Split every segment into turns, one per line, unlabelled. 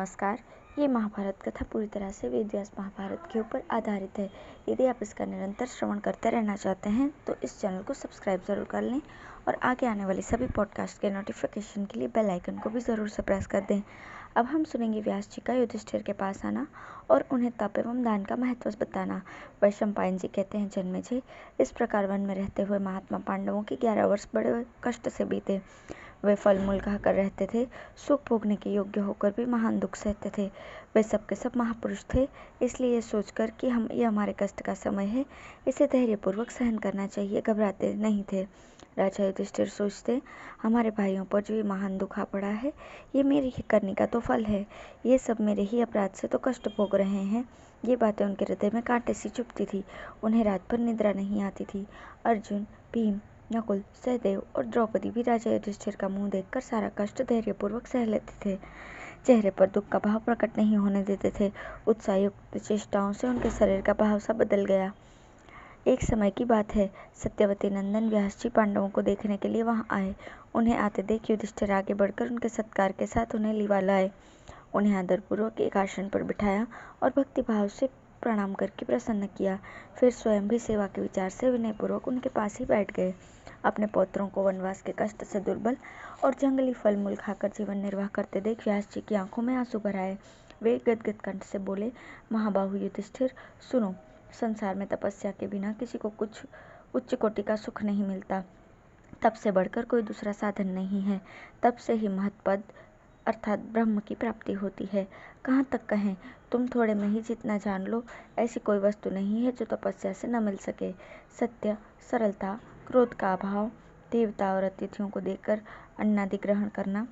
नमस्कार। ये महाभारत कथा पूरी तरह से वेद व्यास महाभारत के ऊपर आधारित है। यदि आप इसका निरंतर श्रवण करते रहना चाहते हैं तो इस चैनल को सब्सक्राइब ज़रूर कर लें और आगे आने वाली सभी पॉडकास्ट के नोटिफिकेशन के लिए बेल आइकन को भी ज़रूर से प्रेस कर दें। अब हम सुनेंगे व्यास जी का युधिष्ठिर के पास आना और उन्हें तप एवं दान का महत्व बताना। वैशंपायन जी कहते हैं, जन्मेजय, इस प्रकार वन में रहते हुए महात्मा पांडवों के 11 वर्ष बड़े कष्ट से बीते। वे फल मूल खाकर रहते थे, सुख भोगने के योग्य होकर भी महान दुख सहते थे। वे सब के सब महापुरुष थे, इसलिए ये सोचकर कि ये हमारे कष्ट का समय है, इसे धैर्यपूर्वक सहन करना चाहिए, घबराते नहीं थे। राजा युधिष्ठिर सोचते, हमारे भाइयों पर जो ये महान दुख आ पड़ा है, ये मेरी ही करनी का तो फल है। ये सब मेरे ही अपराध से तो कष्ट भोग रहे हैं। ये बातें उनके हृदय में कांटे सी चुभती थी। उन्हें रात भर निद्रा नहीं आती थी। अर्जुन, भीम, नकुल, सहदेव और द्रौपदी भी राजा युधिष्ठिर का मुंह देखकर सारा कष्ट धैर्यपूर्वक सह लेते थे। चेहरे पर दुख का भाव प्रकट नहीं होने देते थे। उत्साहयुक्त चेष्टाओं से उनके शरीर का भाव सा बदल गया। एक समय की बात है, सत्यवती नंदन व्यास जी पांडवों को देखने के लिए वहां आए। उन्हें आते देख युधिष्ठिर आगे बढ़कर उनके सत्कार के साथ उन्हें लिवा लाए। उन्हें आदरपूर्वक एक आसन पर बिठाया और भक्ति भाव से प्रणाम करके प्रसन्न किया। फिर स्वयं भी सेवा के विचार से विनयपूर्वक उनके पास ही बैठ गए। अपने पौत्रों को वनवास के कष्ट से दुर्बल और जंगली फल मूल खाकर जीवन निर्वाह करते देख व्यास जी की आंखों में आंसू भर आए। वे गदगद कंठ से बोले, महाबाहु युधिष्ठिर, सुनो, संसार में तपस्या के बिना किसी को कुछ उच्च कोटि का सुख नहीं मिलता। तप से बढ़कर कोई दूसरा साधन नहीं है। तप से ही महत्पद अर्थात ब्रह्म की प्राप्ति होती है। कहाँ तक कहें, तुम थोड़े में ही जितना जान लो, ऐसी कोई वस्तु नहीं है जो तपस्या से न मिल सके। सत्य, सरलता, क्रोध का अभाव, देवता और अतिथियों को देकर अन्नादि ग्रहण करना,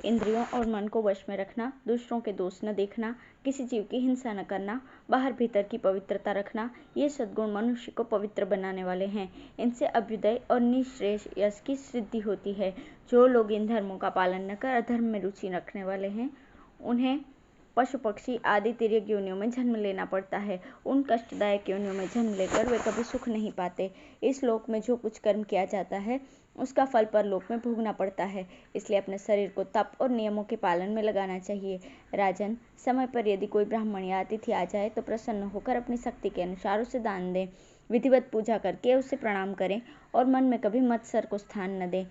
इंद्रियों और मन को वश में रखना, दूसरों के दोष न देखना, किसी जीव की हिंसा न करना, बाहर भीतर की पवित्रता रखना, ये सद्गुण मनुष्य को पवित्र बनाने वाले हैं। इनसे अभ्युदय और निःश्रेयस की सिद्धि होती है। जो लोग इन धर्मों का पालन न कर अधर्म में रुचि रखने वाले हैं, उन्हें पशु पक्षी आदि तिर्यक योनियों में जन्म लेना पड़ता है। उन कष्टदायक योनियों में जन्म लेकर वे कभी सुख नहीं पाते। इस लोक में जो कुछ कर्म किया जाता है उसका फल परलोक में भोगना पड़ता है। इसलिए अपने शरीर को तप और नियमों के पालन में लगाना चाहिए। राजन, समय पर यदि कोई ब्राह्मण या अतिथि आ जाए तो प्रसन्न होकर अपनी शक्ति के अनुसार उसे दान दें। विधिवत पूजा करके उसे प्रणाम करें और मन में कभी मत्सर को स्थान न दें।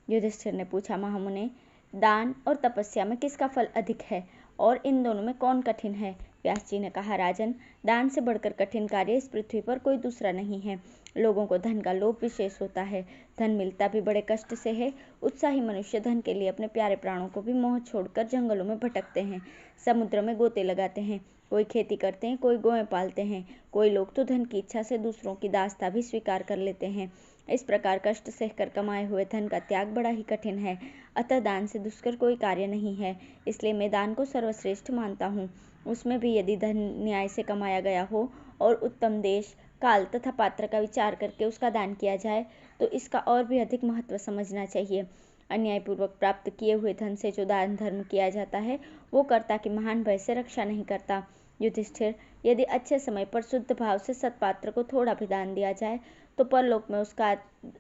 युधिष्ठिर ने पूछा, महामुने, दान और तपस्या में किसका फल अधिक है और इन दोनों में कौन कठिन है? व्यास जी ने कहा, राजन, दान से बढ़कर कठिन कार्य इस पृथ्वी पर कोई दूसरा नहीं है। लोगों को धन का लोभ विशेष होता है। धन मिलता भी बड़े कष्ट से है। उत्साही मनुष्य धन के लिए अपने प्यारे प्राणों को भी मोह छोड़कर जंगलों में भटकते हैं, समुद्र में गोते लगाते हैं, कोई खेती करते हैं, कोई गौएं पालते हैं। कोई लोग तो धन की इच्छा से दूसरों की दासता भी स्वीकार कर लेते हैं। इस प्रकार कष्ट सहकर कमाए हुए धन का त्याग बड़ा ही कठिन है। अतः दान से दुष्कर कोई कार्य नहीं है। इसलिए मैं दान को सर्वश्रेष्ठ मानता हूँ। उसमें भी यदि धन न्याय से कमाया गया हो और उत्तम देश, काल तथा पात्र का विचार करके उसका दान किया जाए तो इसका और भी अधिक महत्व समझना चाहिए। अन्यायपूर्वक प्राप्त किए हुए धन से जो दान धर्म किया जाता है वो कर्ता की महान भय से रक्षा नहीं करता। युधिष्ठिर, यदि अच्छे समय पर शुद्ध भाव से सत्पात्र को थोड़ा भी दान दिया जाए तो परलोक में उसका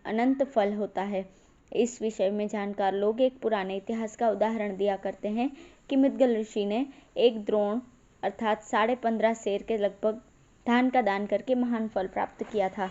अनंत फल होता है। इस विषय में जानकार लोग एक पुराने इतिहास का उदाहरण दिया करते हैं कि मुद्गल ऋषि ने एक द्रोण अर्थात 15.5 सेर के लगभग धान का दान करके महान फल प्राप्त किया था।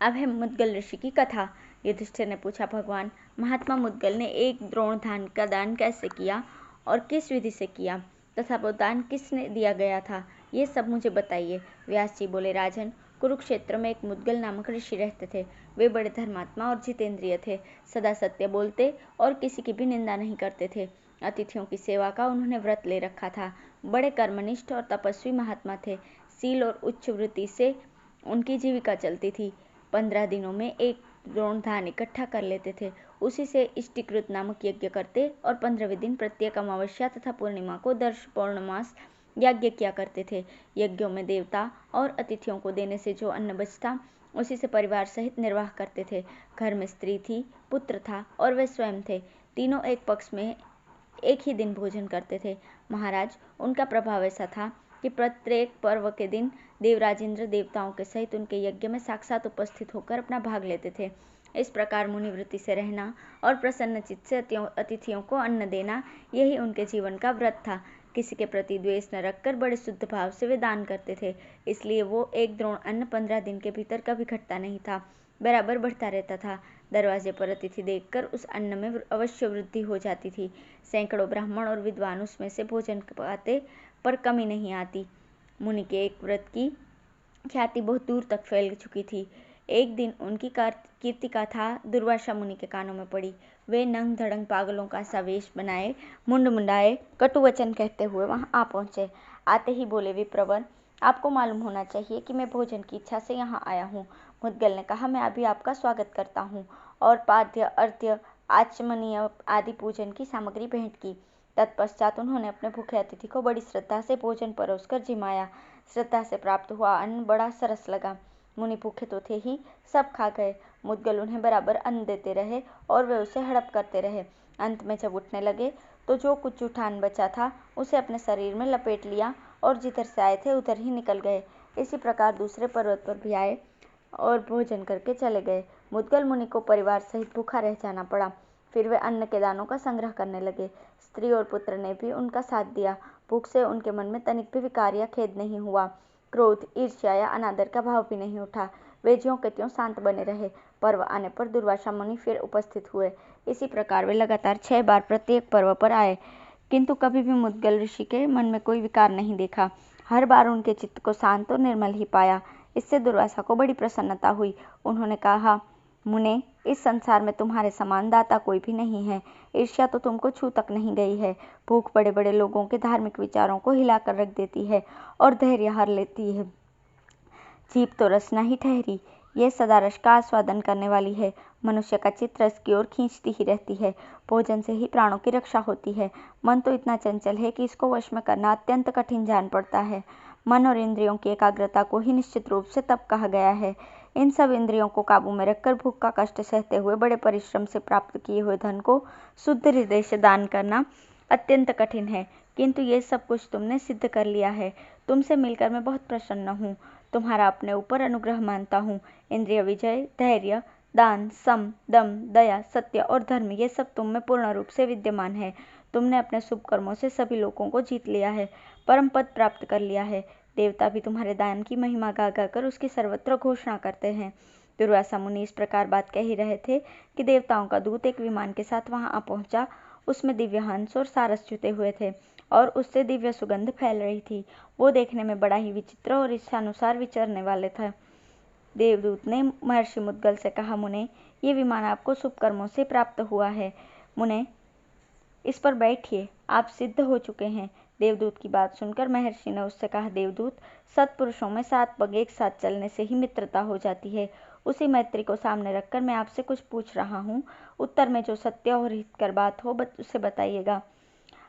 अब है मुद्गल ऋषि की कथा। युधिष्ठिर ने पूछा, भगवान, महात्मा मुद्गल ने एक द्रोण धान का दान कैसे किया और किस विधि से किया तथा वो दान किसने दिया गया था, ये सब मुझे बताइए। व्यास जी बोले, राजन, कुरुक्षेत्र में एक मुद्गल नामक ऋषि रहते थे। वे बड़े धर्मात्मा और जितेंद्रिय थे, सदा सत्य बोलते और किसी की भी निंदा नहीं करते थे। अतिथियों की सेवा का उन्होंने व्रत ले रखा था। बड़े कर्मनिष्ठ और तपस्वी महात्मा थे। सील और उच्च वृत्ति से उनकी जीविका चलती थी। 15 दिनों में एक द्रोण धान इकट्ठा कर लेते थे। उसी से इष्टिकृत नामक यज्ञ करते और 15वें दिन प्रत्येक अमावस्या तथा पूर्णिमा को दर्श पौर्णमास यज्ञ किया करते थे। यज्ञों में देवता और अतिथियों को देने से जो अन्न बचता उसी से परिवार सहित निर्वाह करते थे। घर में स्त्री थी, पुत्र था और वे स्वयं थे। तीनों एक पक्ष में एक ही दिन भोजन करते थे। महाराज, उनका प्रभाव ऐसा था कि प्रत्येक पर्व के दिन देवराज इंद्र देवताओं के सहित उनके यज्ञ में साक्षात उपस्थित होकर अपना भाग लेते थे। इस प्रकार मुनिवृत्ति से रहना और प्रसन्नचित्त से अतिथियों को अन्न देना, यही उनके जीवन का व्रत था। किसी के प्रति द्वेष न रखकर बड़े शुद्ध भाव से वे दान करते थे। इसलिए वो एक द्रोण अन्न 15 दिन के भीतर कभी घटता नहीं था, बराबर बढ़ता रहता था। दरवाजे पर अतिथि देखकर उस अन्न में अवश्य वृद्धि हो जाती थी। सैकड़ों ब्राह्मण और विद्वान उसमें से भोजन पाते, पर कमी नहीं आती। मुनि के एक व्रत की ख्याति बहुत दूर तक फैल चुकी थी। एक दिन उनकी कीर्ति कथा दुर्वासा मुनि के कानों में पड़ी। वे नंग धड़ंग पागलों का सा वेश बनाए, मुंड मुंडाए, कटु वचन कहते हुए वहां आ पहुंचे। आते ही बोले, विप्रवर, आपको मालूम होना चाहिए कि मैं भोजन की इच्छा से यहाँ आया हूँ। मुद्गल ने कहा, मैं अभी आपका स्वागत करता हूँ, और पाद्य, अर्घ्य, आचमनीय आदि पूजन की सामग्री भेंट की। तत्पश्चात उन्होंने अपने भूखे अतिथि को बड़ी श्रद्धा से भोजन परोसकर जिमाया। श्रद्धा से प्राप्त हुआ अन्न बड़ा सरस लगा। मुनि भूखे तो थे ही, सब खा गए। मुद्गल उन्हें बराबर अन्न देते रहे और वे उसे हड़प करते रहे। अंत में जब उठने लगे तो जो कुछ जुठान बचा था उसे अपने शरीर में लपेट लिया और जिधर से आए थे उधर ही निकल गए। इसी प्रकार दूसरे पर्वत पर भी आए और भोजन करके चले गए। मुद्गल मुनि को परिवार सहित भूखा रह जाना पड़ा। फिर वे अन्न के दानों का संग्रह करने लगे। स्त्री और पुत्र ने भी उनका साथ दिया। भूख से उनके मन में तनिक भी विकार या खेद नहीं हुआ। क्रोध, ईर्ष्या या अनादर का भाव भी नहीं उठा। वे ज्यों के त्यों शांत बने रहे। पर्व आने पर दुर्वासा मुनि फिर उपस्थित हुए। इसी प्रकार वे लगातार 6 बार प्रत्येक पर्व पर आए, किंतु कभी भी मुद्गल ऋषि के मन में कोई विकार नहीं देखा। हर बार उनके चित्त को शांत और निर्मल ही पाया। इससे दुर्वासा को बड़ी प्रसन्नता हुई। उन्होंने कहा, मुने, इस संसार में तुम्हारे समान दाता कोई भी नहीं है। ईर्ष्या तो तुमको छू तक नहीं गई है। भूख बड़े बड़े लोगों के धार्मिक विचारों को हिलाकर रख देती है और धैर्य हार लेती है। जीभ तो रसना ही ठहरी, यह सदा रस का आस्वादन करने वाली है। मनुष्य का चित्त रस की ओर खींचती ही रहती है। भोजन से ही प्राणों की रक्षा होती है। मन तो इतना चंचल है कि इसको वश में करना अत्यंत कठिन जान पड़ता है। मन और इंद्रियों की एकाग्रता को ही निश्चित रूप से तप कहा गया है। इन सब इंद्रियों को काबू में रखकर भूख का कष्ट सहते हुए बड़े परिश्रम से प्राप्त किए हुए धन को शुद्ध हृदय से दान करना अत्यंत कठिन है, किंतु ये सब कुछ तुमने सिद्ध कर लिया है। तुमसे मिलकर मैं बहुत प्रसन्न हूँ। तुम्हारा अपने ऊपर अनुग्रह मानता हूँ। इंद्रिय विजय, धैर्य, दान, सम, दम, दया, सत्य और धर्म, ये सब तुम में पूर्ण रूप से विद्यमान है। तुमने अपने शुभ कर्मों से सभी लोगों को जीत लिया है, परम पद प्राप्त कर लिया है। देवता भी तुम्हारे दान की महिमा गा गा कर उसकी सर्वत्र घोषणा करते हैं। दुर्वासा मुनि इस प्रकार बात कह ही रहे थे कि देवताओं का दूत एक विमान के साथ वहां आ पहुंचा। उसमें दिव्य हंस और सारस जुटे हुए थे और उससे दिव्य सुगंध फैल रही थी। वो देखने में बड़ा ही विचित्र और इच्छानुसार विचरने वाले थे। देवदूत ने महर्षि मुद्गल से कहा, मुने, ये विमान आपको शुभ कर्मों से प्राप्त हुआ है। मुने, इस पर बैठिए, आप सिद्ध हो चुके हैं। देवदूत की बात सुनकर महर्षि ने उससे कहा, देवदूत, सत्पुरुषों में 7 पग एक साथ चलने से ही मित्रता हो जाती है। उसी मैत्री को सामने रखकर मैं आपसे कुछ पूछ रहा हूँ। उत्तर में जो सत्य और हितकर बात हो उसे बताइएगा।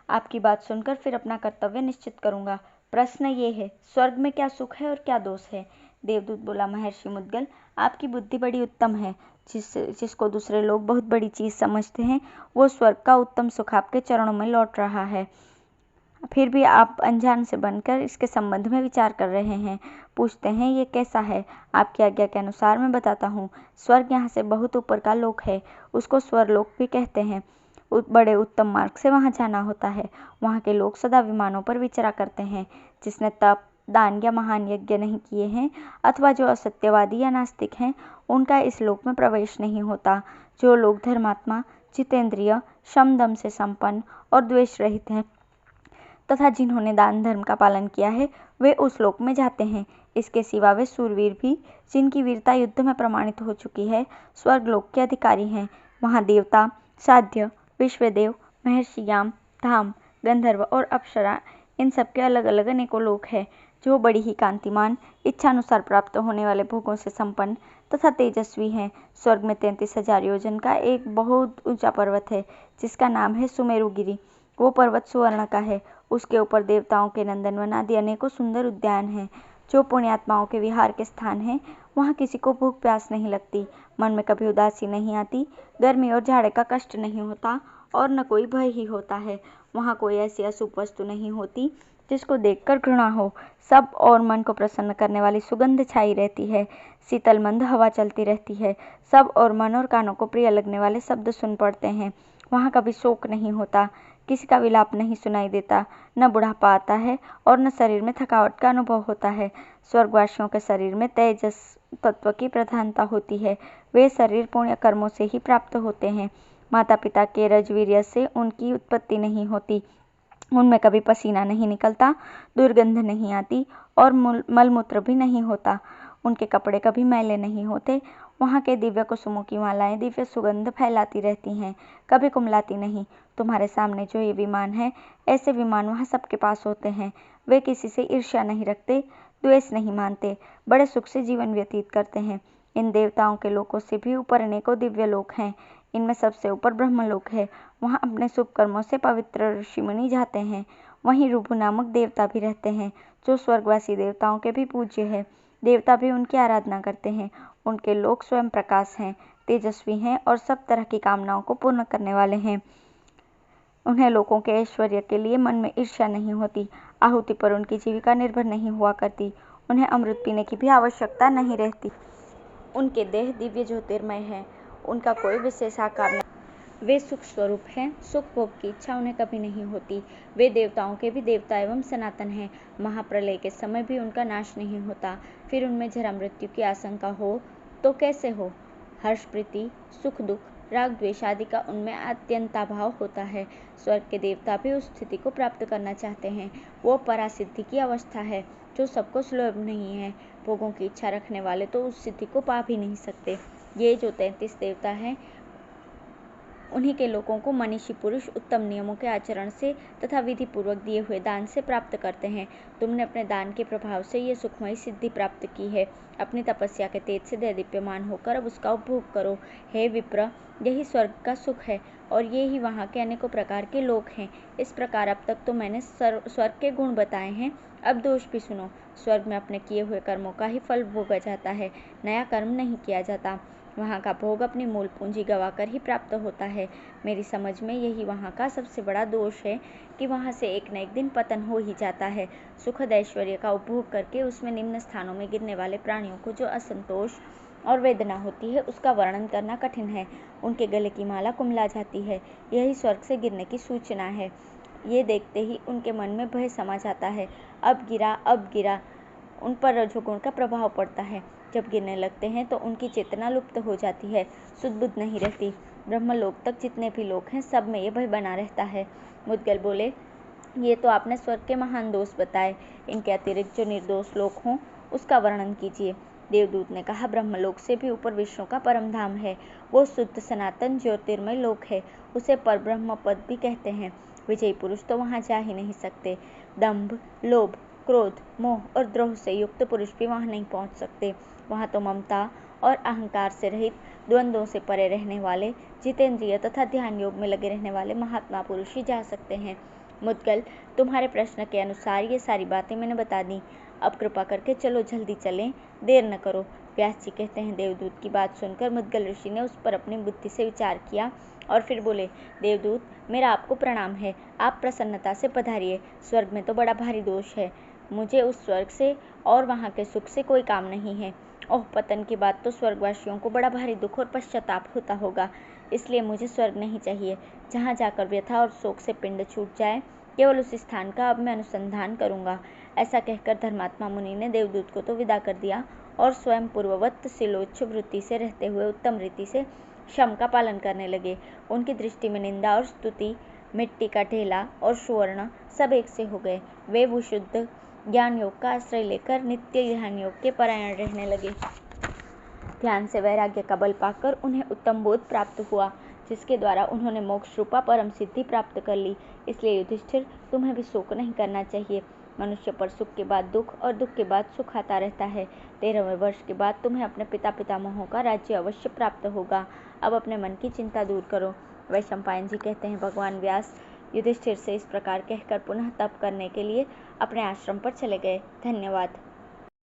आपकी बात सुनकर फिर अपना कर्तव्य निश्चित करूंगा। प्रश्न ये है, स्वर्ग में क्या सुख है और क्या दोष है? देवदूत बोला, महर्षि मुद्गल, आपकी बुद्धि बड़ी उत्तम है। जिसको दूसरे लोग बहुत बड़ी चीज समझते हैं, वो स्वर्ग का उत्तम सुख आपके चरणों में लौट रहा है। फिर भी आप अनजान से बनकर इसके संबंध में विचार कर रहे हैं। पूछते हैं, ये कैसा है? आपकी आज्ञा के अनुसार मैं बताता हूँ। स्वर्ग यहाँ से बहुत ऊपर का लोक है। उसको स्वर्लोक भी कहते हैं। बड़े उत्तम मार्ग से वहाँ जाना होता है। वहाँ के लोग सदा विमानों पर विचरा करते हैं। जिसने तप, दान या महान यज्ञ नहीं किए हैं अथवा जो असत्यवादी या नास्तिक हैं, उनका इस लोक में प्रवेश नहीं होता। जो लोग धर्मात्मा, जितेंद्रिय, शम दम से संपन्न और द्वेष रहित हैं तथा जिन्होंने दान धर्म का पालन किया है, वे उस लोक में जाते हैं। इसके सिवा वे सूरवीर भी, जिनकी वीरता युद्ध में प्रमाणित हो चुकी है, स्वर्ग लोक के अधिकारी हैं। वहाँ देवता, साध्य, विश्वदेव, महर्षि याम, धाम, गंधर्व और अप्सरा, इन सबके अलग अलग अनेकों लोक हैं, जो बड़ी ही कांतिमान, इच्छानुसार प्राप्त होने वाले भोगों से संपन्न तथा तेजस्वी हैं। स्वर्ग में 33,000 योजन का एक बहुत ऊंचा पर्वत है, जिसका नाम है सुमेरुगिरी। वो पर्वत सुवर्ण का है। उसके ऊपर देवताओं के नंदनवन आदि अनेकों सुंदर उद्यान हैं, जो पुण्यात्माओं के विहार के स्थान हैं। वहाँ किसी को भूख प्यास नहीं लगती, मन में कभी उदासी नहीं आती, गर्मी और झाड़े का कष्ट नहीं होता और न कोई भय ही होता है। वहाँ कोई ऐसी अशुभ वस्तु नहीं होती जिसको देखकर घृणा हो। सब और मन को प्रसन्न करने वाली सुगंध छाई रहती है। शीतल मंद हवा चलती रहती है। सब और मन और कानों को प्रिय लगने वाले शब्द सुन पड़ते हैं। वहाँ कभी शोक नहीं होता, किसी का विलाप नहीं सुनाई देता, न बुढ़ापा आता है और न शरीर में थकावट का अनुभव होता है। स्वर्गवासियों के शरीर में तेजस तत्व की प्रधानता होती है। वे शरीर पुण्य कर्मों से ही प्राप्त होते हैं। माता पिता के रजवीर्य से उनकी उत्पत्ति नहीं होती। उनमें कभी पसीना नहीं निकलता, दुर्गंध नहीं आती और मलमूत्र भी नहीं होता। उनके कपड़े कभी मैले नहीं होते। वहाँ के दिव्य कुसुमों की मालाएं दिव्य सुगंध फैलाती रहती हैं, कभी कुमलाती नहीं। तुम्हारे सामने जो ये विमान है, ऐसे विमान वहाँ सबके पास होते हैं। वे किसी से ईर्ष्या नहीं रखते, द्वेष नहीं मानते, बड़े सुख से जीवन व्यतीत करते हैं। इन देवताओं के लोकों से भी ऊपर अनेकों दिव्य लोक हैं। इनमें सबसे ऊपर ब्रह्मलोक है। वहाँ अपने शुभ कर्मों से पवित्र ऋषि मुनि जाते हैं। वहीं रुभु नामक देवता भी रहते हैं, जो स्वर्गवासी देवताओं के भी पूज्य है। देवता भी उनकी आराधना करते हैं। उनके लोक स्वयं प्रकाश हैं, तेजस्वी हैं और सब तरह की कामनाओं को पूर्ण करने वाले हैं। उन्हें लोगों के ऐश्वर्य के लिए मन में ईर्ष्या नहीं होती। आहुति पर उनकी जीविका निर्भर नहीं हुआ करती। उन्हें अमृत पीने की भी आवश्यकता नहीं रहती। उनके देह दिव्य ज्योतिर्मय है। उनका कोई विशेष आकार नहीं। वे सुख स्वरूप हैं। सुख भोग की इच्छा उन्हें कभी नहीं होती। वे देवताओं के भी देवता एवं सनातन हैं। महाप्रलय के समय भी उनका नाश नहीं होता। फिर उनमें जरा मृत्यु की आशंका हो तो कैसे हो। हर्ष प्रीति सुख दुख राग द्वेष आदि का उनमें अत्यंताभाव होता है। स्वर्ग के देवता भी उस स्थिति को प्राप्त करना चाहते हैं। वो परासिद्धि की अवस्था है, जो सबको सुलभ नहीं है। भोगों की इच्छा रखने वाले तो उस स्थिति को पा भी नहीं सकते। ये जो 33 देवता हैं, उन्हीं के लोगों को मनीषी पुरुष उत्तम नियमों के आचरण से तथा विधि पूर्वक दिए हुए दान से प्राप्त करते हैं। तुमने अपने दान के प्रभाव से ये सुखमयी सिद्धि प्राप्त की है। अपनी तपस्या के तेज से दैदीप्यमान होकर अब उसका उपभोग करो। हे विप्र, यही स्वर्ग का सुख है और ये ही वहाँ के अनेकों प्रकार के लोक हैं। इस प्रकार अब तक तो मैंने स्वर्ग के गुण बताए हैं, अब दोष भी सुनो। स्वर्ग में अपने किए हुए कर्मों का ही फल भोगा जाता है, नया कर्म नहीं किया जाता। वहाँ का भोग अपनी मूल पूंजी गवाकर ही प्राप्त होता है। मेरी समझ में यही वहाँ का सबसे बड़ा दोष है कि वहाँ से एक न एक दिन पतन हो ही जाता है। सुखद ऐश्वर्य का उपभोग करके उसमें निम्न स्थानों में गिरने वाले प्राणियों को जो असंतोष और वेदना होती है, उसका वर्णन करना कठिन है। उनके गले की माला कुम्हला जाती है, यही स्वर्ग से गिरने की सूचना है। ये देखते ही उनके मन में भय समा जाता है। अब गिरा, उन पर रजोगुण का प्रभाव पड़ता है। जब गिरने लगते हैं तो उनकी चेतना लुप्त हो जाती है, सुध बुद्ध नहीं रहती। ब्रह्मलोक तक जितने भी लोग हैं, सब में ये भय बना रहता है। मुद्गल बोले, ये तो आपने स्वर्ग के महान दोष बताए। इनके अतिरिक्त जो निर्दोष लोग हों, उसका वर्णन कीजिए। देवदूत ने कहा, ब्रह्मलोक से भी ऊपर विष्णु का परम धाम है। वो शुद्ध सनातन ज्योतिर्मय लोक है। उसे परब्रह्म पद भी कहते हैं। विजयी पुरुष तो वहाँ जा ही नहीं सकते। दंभ, लोभ, क्रोध, मोह और द्रोह से युक्त पुरुष भी वहाँ नहीं पहुँच सकते। वहाँ तो ममता और अहंकार से रहित, द्वंद्वों से परे रहने वाले, जितेंद्रिय तथा ध्यान योग में लगे रहने वाले महात्मा पुरुष ही जा सकते हैं। मुद्गल, तुम्हारे प्रश्न के अनुसार ये सारी बातें मैंने बता दी। अब कृपा करके चलो, जल्दी चलें, देर न करो। व्यास जी कहते हैं, देवदूत की बात सुनकर मुद्गल ऋषि ने उस पर अपनी बुद्धि से विचार किया और फिर बोले, देवदूत, मेरा आपको प्रणाम है। आप प्रसन्नता से पधारिए। स्वर्ग में तो बड़ा भारी दोष है। मुझे उस स्वर्ग से और वहाँ के सुख से कोई काम नहीं है। ओह, पतन की बात तो स्वर्गवासियों को बड़ा भारी दुख और पश्चाताप होता होगा। इसलिए मुझे स्वर्ग नहीं चाहिए। जहाँ जाकर व्यथा और शोक से पिंड छूट जाए, केवल उस स्थान का अब मैं अनुसंधान करूँगा। ऐसा कहकर धर्मात्मा मुनि ने देवदूत को तो विदा कर दिया और स्वयं पूर्ववत शिलोच्छ वृत्ति से रहते हुए उत्तम रीति से शम का पालन करने लगे। उनकी दृष्टि में निंदा और स्तुति, मिट्टी का ढेला और सुवर्ण सब एक से हो गए। वे विशुद्ध ज्ञान योग का आश्रय लेकर नित्य ध्यान योग के परायण रहने लगे। ध्यान से वैराग्य का बल पाकर उन्हें उत्तम बोध प्राप्त हुआ, जिसके द्वारा उन्होंने मोक्ष रूपा परम सिद्धि प्राप्त कर ली। इसलिए युधिष्ठिर, तुम्हें भी शोक नहीं करना चाहिए। मनुष्य पर सुख के बाद दुख और दुख के बाद सुख आता रहता है। 13वें वर्ष के बाद तुम्हें अपने पिता पितामहों का राज्य अवश्य प्राप्त होगा। अब अपने मन की चिंता दूर करो। वैशंपायन जी कहते हैं, भगवान व्यास युधिष्ठिर से इस प्रकार कहकर पुनः तप करने के लिए अपने आश्रम पर चले गए। धन्यवाद।